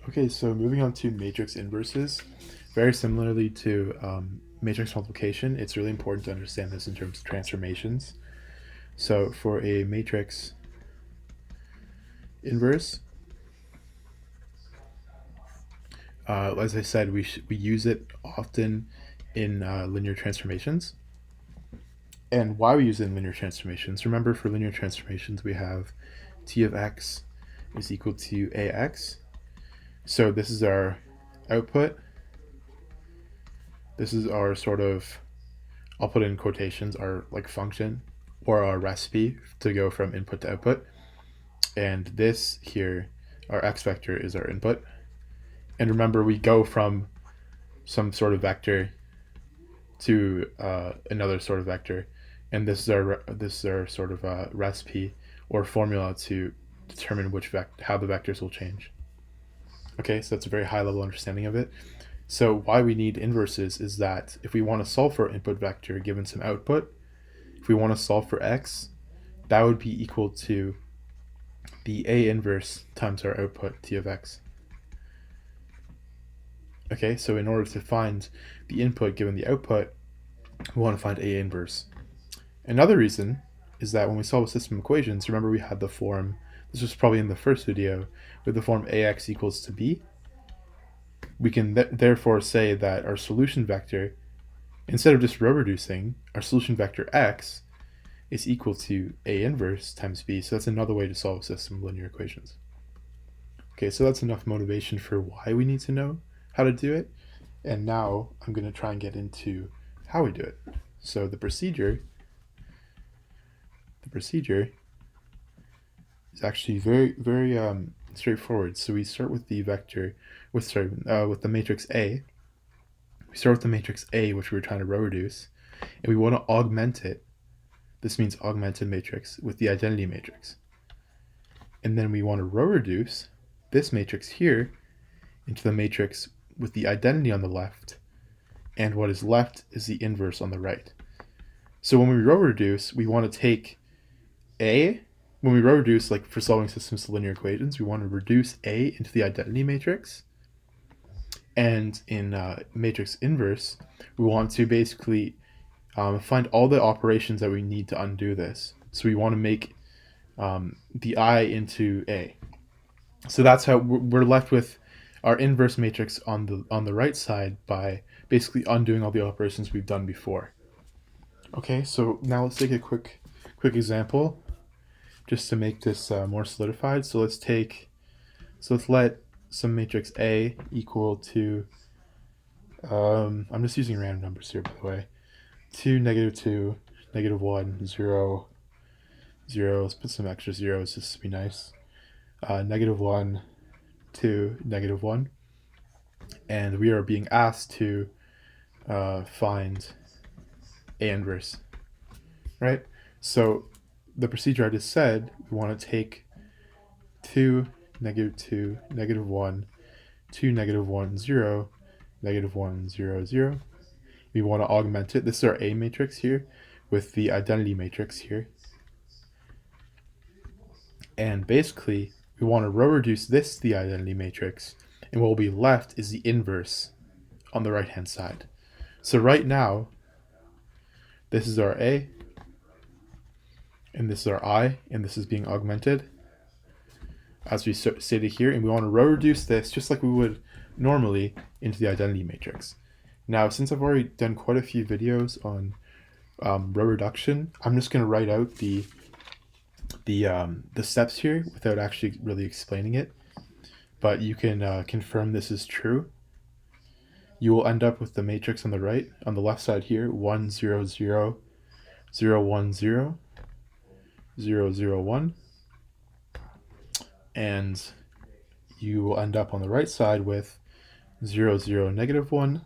Okay, so moving on to matrix inverses, very similarly to matrix multiplication, it's really important to understand this in terms of transformations. So for a matrix inverse, as I said, we use it often in linear transformations. And why we use it in linear transformations, remember for linear transformations we have t of x is equal to ax. So this is our output. This is our sort of, I'll put it in quotations, our like function or our recipe to go from input to output. And this here, our x vector, is our input. And remember, we go from some sort of vector to another sort of vector, and this is our sort of recipe or formula to determine how the vectors will change. Okay, so that's a very high level understanding of it. So why we need inverses is that if we want to solve for input vector given some output, if we want to solve for x, that would be equal to the A inverse times our output t of x. Okay, so in order to find the input given the output, we want to find A inverse. Another reason is that when we solve a system of equations, remember we had the form, this was probably in the first video, with the form ax equals to b. We can therefore say that our solution vector, instead of just row reducing, our solution vector x is equal to A inverse times b. So that's another way to solve a system of linear equations. Okay, so that's enough motivation for why we need to know how to do it. And now I'm going to try and get into how we do it. So the procedure is actually very straightforward. So we start with the vector, with the matrix A. We start with the matrix A, which we were trying to row reduce, and we want to augment it. This means augmented matrix with the identity matrix. And then we want to row reduce this matrix here into the matrix with the identity on the left, and what is left is the inverse on the right. So when we row reduce, we want to take A, when we row reduce, like for solving systems of linear equations, we want to reduce A into the identity matrix. And in matrix inverse, we want to basically find all the operations that we need to undo this. So we want to make the I into A. So that's how we're left with our inverse matrix on the right side by basically undoing all the operations we've done before. Okay, so now let's take a quick example just to make this more solidified. So let's let some matrix A equal to, I'm just using random numbers here, by the way, 2, -2, -1, 0, 0. Let's put some extra zeros just to be nice. -1, 2, -1. And we are being asked to find A inverse, right? So the procedure I just said, we want to take 2, -2, -1, 2, -1, 0, -1, 0, 0. We want to augment it. This is our A matrix here with the identity matrix here. And basically, we want to row reduce this to the identity matrix, and what will be left is the inverse on the right-hand side. So right now, this is our A, and this is our I, and this is being augmented, as we stated here, and we want to row reduce this just like we would normally into the identity matrix. Now, since I've already done quite a few videos on row reduction, I'm just going to write out the steps here without actually really explaining it. But you can confirm this is true. You will end up with the matrix on the right, on the left side here, 1, 0, 0, 0, 1, 0, 0, 0, 1. And you will end up on the right side with 0, 0, -1,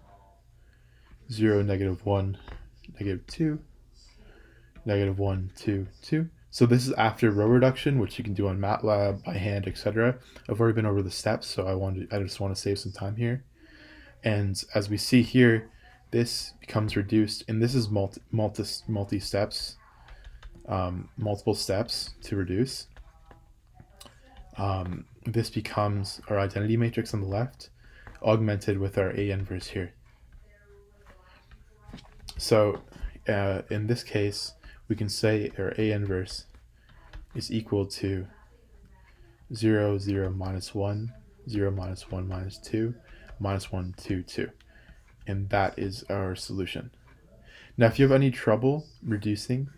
0, -1, -2, -1, 2, 2. So this is after row reduction, which you can do on MATLAB, by hand, etc. I've already been over the steps, so I just want to save some time here. And as we see here, this becomes reduced, and this is multiple steps to reduce. this becomes our identity matrix on the left, augmented with our A inverse here. So in this case, we can say our A inverse is equal to 0, 0, minus 1, 0, minus 1, minus 2, minus 1, 2, 2. And that is our solution. Now, if you have any trouble reducing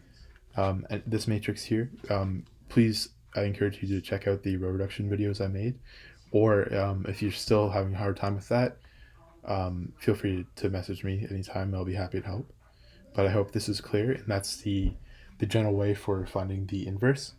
this matrix here, please, I encourage you to check out the row reduction videos I made. Or if you're still having a hard time with that, feel free to message me anytime. I'll be happy to help. But I hope this is clear, and that's the general way for finding the inverse.